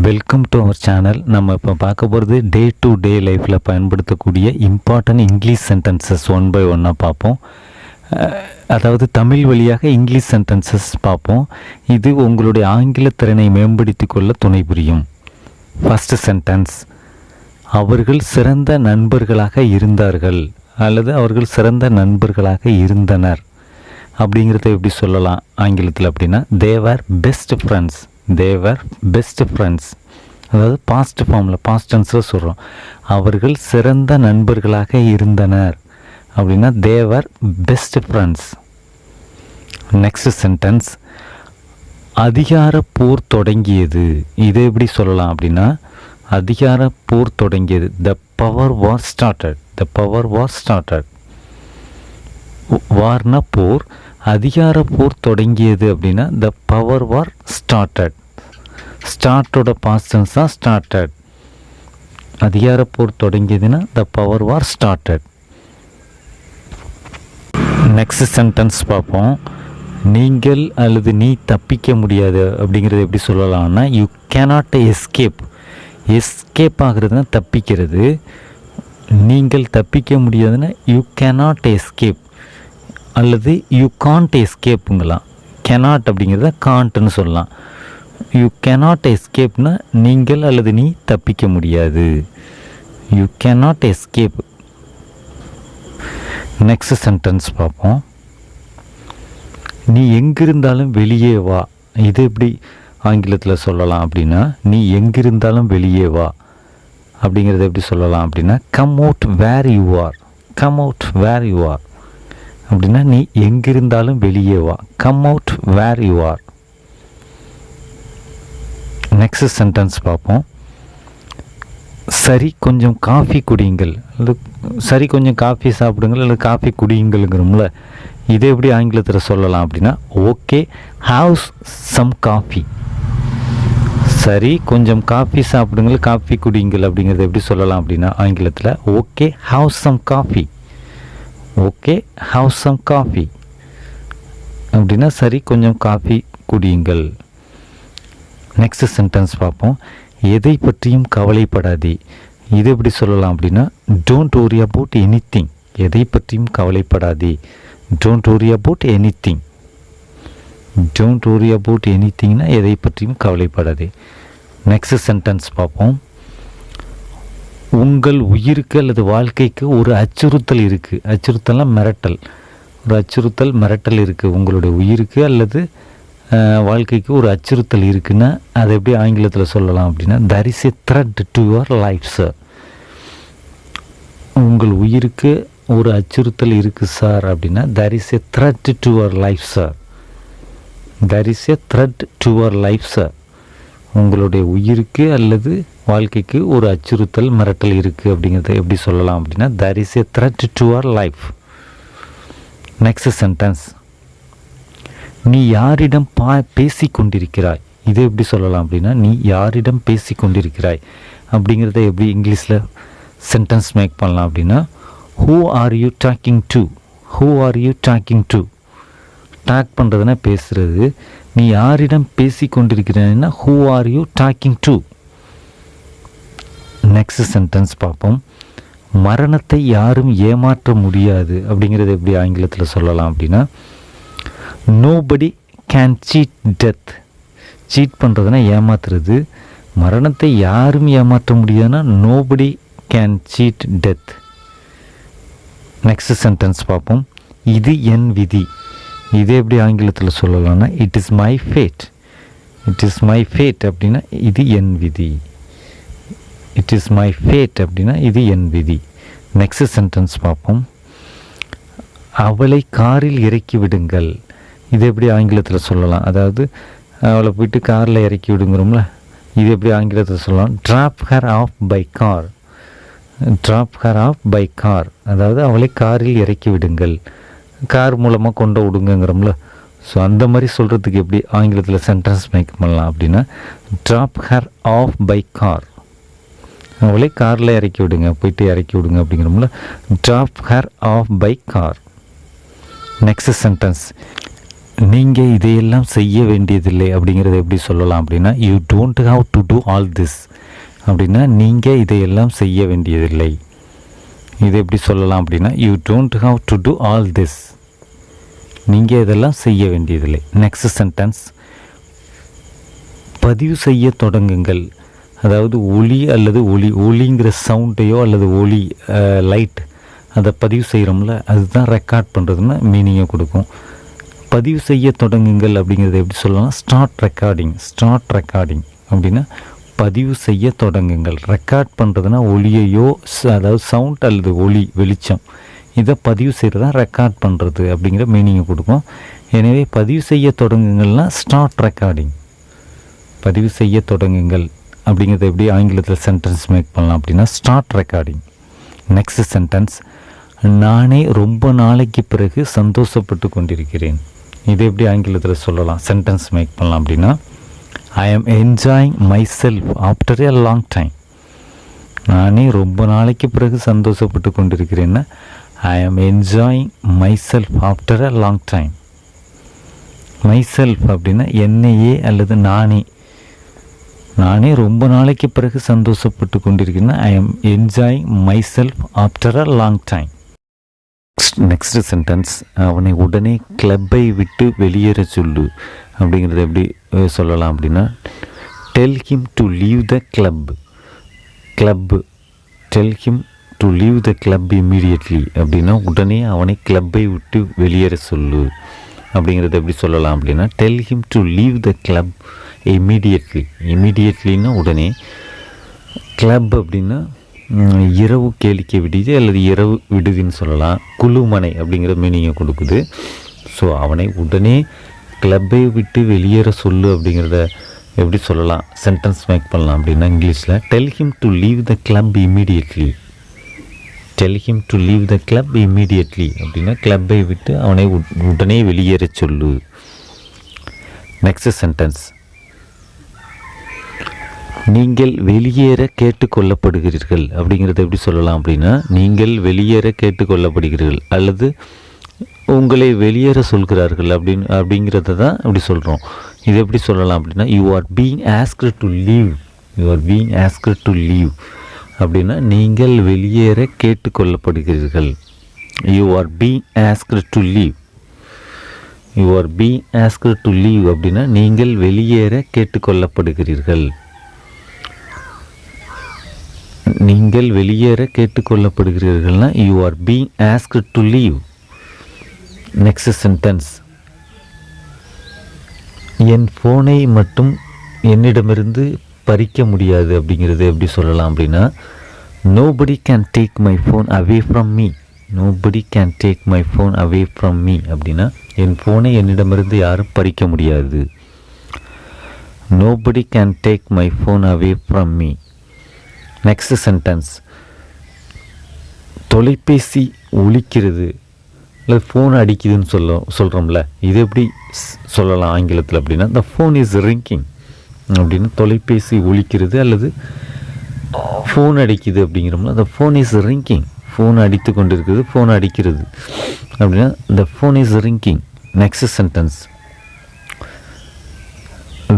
Welcome to our channel. நம்ம இப்போ பார்க்க போகிறது டே டு டே லைஃப்பில் பயன்படுத்தக்கூடிய important English sentences one by ஒன்னாக பார்ப்போம். அதாவது தமிழ் வழியாக இங்கிலீஷ் சென்டென்சஸ் பார்ப்போம். இது உங்களுடைய ஆங்கில திறனை மேம்படுத்தி கொள்ள துணை புரியும். ஃபஸ்ட் சென்டென்ஸ், அவர்கள் சிறந்த நண்பர்களாக இருந்தார்கள் அல்லது அவர்கள் சிறந்த நண்பர்களாக இருந்தனர் அப்படிங்கிறத எப்படி சொல்லலாம் ஆங்கிலத்தில் அப்படின்னா தேவர் பெஸ்ட் ஃப்ரெண்ட்ஸ். தேவர் பெஸ்ட் ஃப்ரெண்ட்ஸ், அதாவது பாஸ்ட் ஃபார்மில் பாஸ்ட் டென்ஸில் சொல்கிறோம். அவர்கள் சிறந்த நண்பர்களாக இருந்தனர் அப்படின்னா தேவர் பெஸ்ட் ஃப்ரெண்ட்ஸ். நெக்ஸ்ட் சென்டென்ஸ், அதிகார போர் தொடங்கியது. இதை எப்படி சொல்லலாம் அப்படின்னா அதிகார போர் தொடங்கியது. The power war started. The power war started. வார்னா போர், அதிகார போர் தொடங்கியது அப்படின்னா த பவர் வார் ஸ்டார்டட். ஸ்டார்ட்டோட பாஸ்ட் டென்ஸ் தான் ஸ்டார்டட். அதிகார போர் தொடங்கியதுன்னா the power war started. Next sentence பார்ப்போம். நீங்கள் அல்லது நீ தப்பிக்க முடியாது அப்படிங்கிறது எப்படி சொல்லலாம்னா யூ கேனாட் எஸ்கேப். எஸ்கேப் ஆகிறதுனா தப்பிக்கிறது. நீங்கள் தப்பிக்க முடியாதுன்னா யூ கேனாட் எஸ்கேப் அல்லது யூ காண்ட் எஸ்கேப்புங்களாம். கெனாட் அப்படிங்கிறத காண்ட்னு சொல்லலாம். யூ கேனாட் எஸ்கேப்னா நீங்கள் அல்லது நீ தப்பிக்க முடியாது. You cannot escape. Next sentence பார்ப்போம். நீ எங்கிருந்தாலும் வெளியே வா. இது எப்படி ஆங்கிலத்தில் சொல்லலாம் அப்படின்னா நீ எங்கிருந்தாலும் வெளியே வா அப்படிங்கிறத எப்படி சொல்லலாம் அப்படின்னா come out where you are. Come out where you are அப்படின்னா நீ எங்கிருந்தாலும் வெளியே வா. Come out where you are. Next sentence பார்ப்போம். சரி கொஞ்சம் காஃபி குடியுங்கள் அல்லது சரி கொஞ்சம் காஃபி சாப்பிடுங்கள் அல்லது காஃபி குடியுங்கள்ங்கிறோம்ல. இதை எப்படி ஆங்கிலத்தில் சொல்லலாம் அப்படின்னா ஓகே ஹாவ் சம் காஃபி. சரி கொஞ்சம் காஃபி சாப்பிடுங்கள் காஃபி குடியுங்கள் அப்படிங்கிறத எப்படி சொல்லலாம் அப்படின்னா ஆங்கிலத்தில் okay have some coffee. Okay have some coffee அப்படின்னா சரி கொஞ்சம் காஃபி குடியுங்கள். நெக்ஸ்ட் சென்டென்ஸ் பார்ப்போம். எதை பற்றியும் கவலைப்படாதே. இது எப்படி சொல்லலாம் அப்படின்னா டோன்ட் worry about anything. எதை பற்றியும் கவலைப்படாதே. Don't worry about anything. Don't worry about anythingனா எதை பற்றியும் கவலைப்படாதே. நெக்ஸ்ட் சென்டென்ஸ் பார்ப்போம். உங்கள் உயிருக்கு அல்லது வாழ்க்கைக்கு ஒரு அச்சுறுத்தல் இருக்குது. அச்சுறுத்தல்னால் மிரட்டல். ஒரு அச்சுறுத்தல் மிரட்டல் இருக்குது. உங்களுடைய உயிருக்கு அல்லது வாழ்க்கைக்கு ஒரு அச்சுறுத்தல் இருக்குன்னா அதை எப்படி ஆங்கிலத்தில் சொல்லலாம் அப்படின்னா there is a threat to your life sir. உங்கள் உயிருக்கு ஒரு அச்சுறுத்தல் இருக்குது சார் அப்படின்னா there is a threat to your life sir. there is a threat to your life sir. உங்களுடைய உயிருக்கு அல்லது வாழ்க்கைக்கு ஒரு அச்சுறுத்தல் மிரட்டல் இருக்குது அப்படிங்கிறத எப்படி சொல்லலாம் அப்படின்னா there is a threat to your life. Next sentence, நீ யாரிடம் பேசி கொண்டிருக்கிறாய். இதை எப்படி சொல்லலாம் அப்படின்னா நீ யாரிடம் பேசி கொண்டிருக்கிறாய் அப்படிங்கிறத எப்படி இங்கிலீஷில் சென்டென்ஸ் மேக் பண்ணலாம் அப்படின்னா who are you talking to. who are you talking to. Talk பண்ணுறதுனா பேசுகிறது. நீ யாரிடம் பேசி கொண்டிருக்கிறாய்னா who are you talking to. Next sentence பார்ப்போம். மரணத்தை யாரும் ஏமாற்ற முடியாது அப்படிங்கிறது எப்படி ஆங்கிலத்தில் சொல்லலாம் அப்படின்னா nobody can cheat death. Cheat பண்ணுறதுனா ஏமாத்துறது. மரணத்தை யாரும் ஏமாற்ற முடியாதுன்னா nobody can cheat death. Next sentence பார்ப்போம். இது என் விதி. இது எப்படி ஆங்கிலத்தில் சொல்லலாம்னா it is my fate. It is my fate அப்படின்னா இது என் விதி. இட் இஸ் மை ஃபேட் அப்படின்னா இது என் விதி. நெக்ஸ்ட் சென்டென்ஸ் பார்ப்போம். அவளை காரில் இறக்கி விடுங்கள். இது எப்படி ஆங்கிலத்தில் சொல்லலாம், அதாவது அவளை போயிட்டு காரில் இறக்கி விடுங்கிறோம்ல, இது எப்படி ஆங்கிலத்தில் சொல்லலாம் drop her off by car. Drop her off by car, அதாவது அவளை காரில் இறக்கி விடுங்கள். கார் மூலமாக கொண்டு விடுங்கிறோம்ல. ஸோ அந்த மாதிரி சொல்கிறதுக்கு எப்படி ஆங்கிலத்தில் சென்டென்ஸ் மேக் பண்ணலாம் அப்படின்னா drop her off by car. அவளை காரில் இறக்கி விடுங்க, போயிட்டு இறக்கி விடுங்க அப்படிங்கிறோம்ல. Drop her off by car. Next sentence, நீங்கள் இதையெல்லாம் செய்ய வேண்டியதில்லை அப்படிங்கிறத எப்படி சொல்லலாம் அப்படின்னா you don't have to do all this அப்படின்னா நீங்கள் இதையெல்லாம் செய்ய வேண்டியதில்லை. இது எப்படி சொல்லலாம் அப்படின்னா you don't have to do all this, நீங்கள் இதெல்லாம் செய்ய வேண்டியதில்லை. நெக்ஸ்ட் சென்டென்ஸ், பதிவு செய்ய தொடங்குங்கள். அதாவது ஒளி அல்லது ஒளிங்கிற சவுண்டையோ அல்லது ஒளி லைட் அதை பதிவு செய்கிறோம்ல, அதுதான் ரெக்கார்ட் பண்ணுறதுன்னா மீனிங்கை கொடுக்கும். பதிவு செய்ய தொடங்குங்கள் அப்படிங்கிறத எப்படி சொல்லலாம், ஸ்டார்ட் ரெக்கார்டிங் அப்படின்னா பதிவு செய்ய தொடங்குங்கள். ரெக்கார்ட் பண்ணுறதுனா ஒளியையோ அதாவது சவுண்ட் அல்லது ஒளி வெளிச்சம் இதை பதிவு செய்கிறதா ரெக்கார்ட் பண்ணுறது அப்படிங்கிற மீனிங்கை கொடுக்கும். எனவே பதிவு செய்ய தொடங்குங்கள்னால் ஸ்டார்ட் ரெக்கார்டிங். பதிவு செய்ய தொடங்குங்கள் அப்படிங்கிறத எப்படி ஆங்கிலத்தில் சென்டென்ஸ் மேக் பண்ணலாம் அப்படின்னா ஸ்டார்ட் ரெக்கார்டிங். நெக்ஸ்ட் சென்டென்ஸ், நானே ரொம்ப நாளைக்கு பிறகு சந்தோஷப்பட்டு கொண்டிருக்கிறேன். இது எப்படி ஆங்கிலத்தில் சொல்லலாம் சென்டென்ஸ் மேக் பண்ணலாம் அப்படின்னா ஐ ஆம் enjoying my self after a long time. நானே ரொம்ப நாளைக்கு பிறகு சந்தோஷப்பட்டு கொண்டிருக்கிறேன்னா ஐ ஆம் enjoying my self after a long time. My self அப்படின்னா என்னையே அல்லது நானே ரொம்ப நாளைக்கு பிறகு சந்தோஷப்பட்டு கொண்டிருக்கிறேன்னா ஐ ஆம் enjoying my self after a long time. Next sentence, அவனை உடனே கிளப்பை விட்டு வெளியேற சொல்லு அப்படிங்கிறத எப்படி சொல்லலாம் அப்படின்னா tell him to leave the club. Del him to leave the club immediately அப்படின்னா உடனே அவனை கிளப்பை விட்டு வெளியேற சொல்லு அப்படிங்கிறத எப்படி சொல்லலாம் அப்படின்னா tell him to leave the club இம்மீடியட்லின்னா உடனே. கிளப் அப்படின்னா இரவு கேளிக்கை விடுதி அல்லது இரவு விடுதின்னு சொல்லலாம். குழுமனை அப்படிங்கிற மீனிங்கை கொடுக்குது. ஸோ அவனை உடனே கிளப்பை விட்டு வெளியேற சொல்லு அப்படிங்கிறத எப்படி சொல்லலாம் சென்டென்ஸ் மேக் பண்ணலாம் அப்படின்னா இங்கிலீஷில் del him to leave the club immediately. Del him to leave the club immediately அப்படின்னா கிளப்பை விட்டு அவனை உடனே வெளியேற சொல்லு. நெக்ஸ்ட் சென்டென்ஸ், நீங்கள் வெளியேற கேட்டுக்கொள்ளப்படுகிறீர்கள் அப்படிங்கிறத எப்படி சொல்லலாம் அப்படின்னா நீங்கள் வெளியேற கேட்டுக்கொள்ளப்படுகிறீர்கள் அல்லது உங்களை வெளியேற சொல்கிறார்கள் அப்படிங்கிறத தான் அப்படி சொல்கிறோம். இது எப்படி சொல்லலாம் அப்படின்னா you are being asked to leave அப்படின்னா நீங்கள் வெளியேற கேட்டுக்கொள்ளப்படுகிறீர்கள். You are being asked to leave அப்படின்னா நீங்கள் வெளியேற கேட்டுக்கொள்ளப்படுகிறீர்கள். நீங்கள் வெளியேற கேட்டுக்கொள்ளப்படுகிறீர்கள்னா you are being asked to leave. Next sentence, என் ஃபோனை மட்டும் என்னிடமிருந்து பறிக்க முடியாது அப்படிங்கிறது எப்படி சொல்லலாம் அப்படின்னா nobody can take my phone away from me அப்படின்னா என் ஃபோனை என்னிடமிருந்து யாரும் பறிக்க முடியாது. Nobody can take my phone away from me. Next sentence, தொலைபேசி ஒலிக்கிறது இல்லை ஃபோன் அடிக்குதுன்னு சொல்கிறோம்ல, இது எப்படி சொல்லலாம் ஆங்கிலத்தில் அப்படின்னா த ஃபோன் இஸ் ரிங்கிங் அப்படின்னு. தொலைபேசி ஒலிக்கிறது அல்லது ஃபோன் அடிக்குது அப்படிங்கிறோம்ல the phone is ringing. Phone அடித்து கொண்டு இருக்குது, ஃபோன் அடிக்கிறது அப்படின்னா the phone is ringing. Next sentence,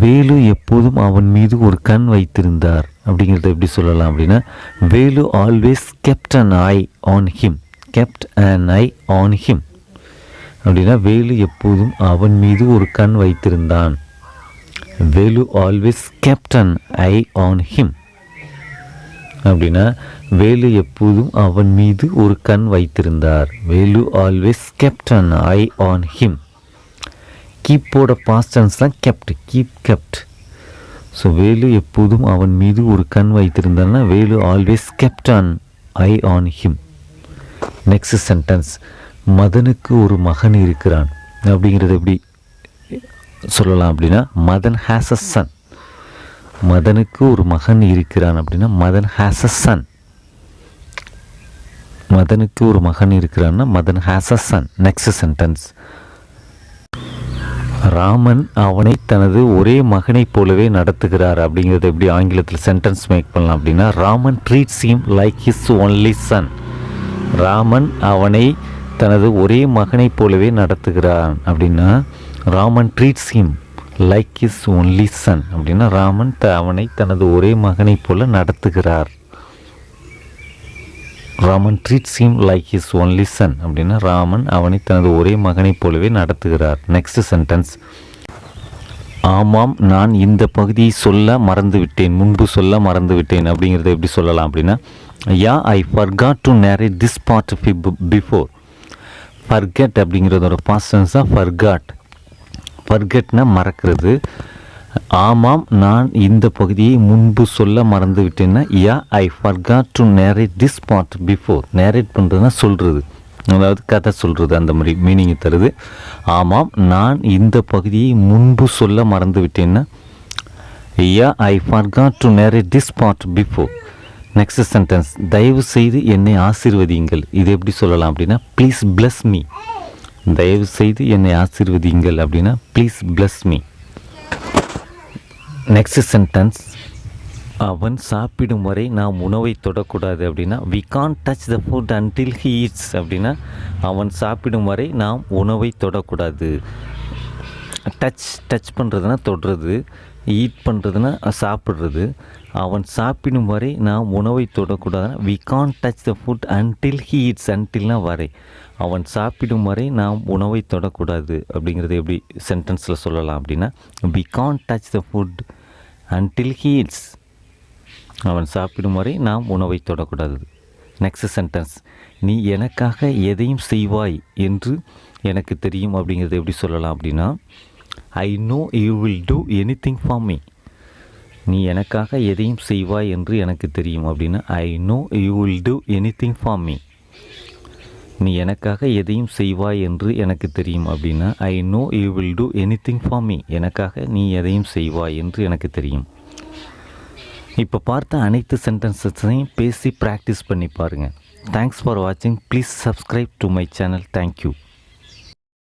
Velu எப்போதும் அவன் மீது ஒரு கண் வைத்திருந்தார் அப்படிங்கிறத எப்படி சொல்லலாம் அப்படின்னா Velu always kept an eye on him அப்படின்னா வேலு எப்போதும் அவன் மீது ஒரு கண் வைத்திருந்தான். Velu always kept an eye on him அப்படின்னா வேலு எப்போதும் அவன் மீது ஒரு கண் வைத்திருந்தார். Velu always kept an eye on him. கீப்போட பாஸ்ட் டென்ஸ் தான் kept. ஸோ வேலு எப்போதும் அவன் மீது ஒரு கண் வைத்திருந்தான்னா Velu always kept an eye on him. Next sentence, மதனுக்கு ஒரு மகன் இருக்கிறான் அப்படிங்கிறது எப்படி சொல்லலாம் அப்படின்னா மதன் ஹேஸ் அ சன். மதனுக்கு ஒரு மகன் இருக்கிறான் அப்படின்னா மதன் ஹேஸ் அ சன். மதனுக்கு ஒரு மகன் இருக்கிறான்னா Madan has a son. Next sentence, Raman அவனை தனது ஒரே மகனைப் போலவே நடத்துகிறார் அப்படிங்கிறது எப்படி ஆங்கிலத்தில் சென்டென்ஸ் மேக் பண்ணலாம் அப்படின்னா Raman treats him like his only son. Raman அவனை தனது ஒரே மகனைப் போலவே நடத்துகிறான் அப்படின்னா Raman treats him like his only son அப்படின்னா ராமன் அவனை தனது ஒரே மகனைப் போல நடத்துகிறார். Raman treats him like his only son அப்படின்னா ராமன் அவனை தனது ஒரே மகனைப் போலவே நடத்துகிறார். நெக்ஸ்ட் சென்டென்ஸ், ஆமாம் நான் இந்த பகுதியை சொல்ல மறந்துவிட்டேன், முன்பு சொல்ல மறந்துவிட்டேன் அப்படிங்கிறத எப்படி சொல்லலாம் அப்படின்னா I forgot to narrate this part before. Forget அப்படிங்கிறதோட பாஸ்ட் டென்ஸாக ஃபர்கெட்னா மறக்கிறது. ஆமாம் நான் இந்த பகுதியை முன்பு சொல்ல மறந்து விட்டேன்னா I forgot to narrate this part before. Narrate பண்ணுறதுனா சொல்கிறது, அதாவது கதை சொல்கிறது, அந்த மாதிரி மீனிங்கை தருது. ஆமாம் நான் இந்த பகுதியை முன்பு சொல்ல மறந்து விட்டேன்னா I forgot to narrate this part before. Next sentence, தயவு செய்து என்னை ஆசீர்வதியுங்கள். இது எப்படி சொல்லலாம் அப்படின்னா ப்ளீஸ் பிளஸ் மீ. தயவு செய்து என்னை ஆசீர்வதியுங்கள் அப்படின்னா please bless me. Next sentence, அவன் சாப்பிடும் வரை நாம் உணவை தொடக்கூடாது அப்படின்னா we can't touch the food until he eats அப்படின்னா அவன் சாப்பிடும் வரை நாம் உணவை தொடக்கூடாது. டச் பண்ணுறதுனா தொடுறது, ஈட் பண்ணுறதுனா சாப்பிட்றது. அவன் சாப்பிடும் வரை நாம் உணவை தொடக்கூடாதுன்னா we can't touch the food until he eats. அன்டில்னா வரை, அவன் சாப்பிடும் வரை நாம் உணவை தொடக்கூடாது அப்படிங்கிறது எப்படி சென்டென்ஸில் சொல்லலாம் அப்படின்னா we can't touch the food until he eats. அவன் சாப்பிடும் வரை நாம் உணவை தொடக்கூடாது. நெக்ஸ்ட் சென்டென்ஸ், நீ எனக்காக எதையும் செய்வாய் என்று எனக்கு தெரியும் அப்படிங்கிறது எப்படி சொல்லலாம் அப்படின்னா I know you will do anything for me. நீ எனக்காக எதையும் செய்வாய் என்று எனக்கு தெரியும் அப்படின்னா I know you will do anything for me. நீ எனக்காக எதையும் செய்வாய் என்று எனக்கு தெரியும் அப்படின்னா I know you will do anything for me. எனக்காக நீ எதையும் செய்வாய் என்று எனக்கு தெரியும். இப்போ பார்த்த அனைத்து சென்டென்சஸையும் பேசி ப்ராக்டிஸ் பண்ணி பாருங்கள். தேங்க்ஸ் ஃபார் வாட்சிங். Please subscribe to my channel. Thank you.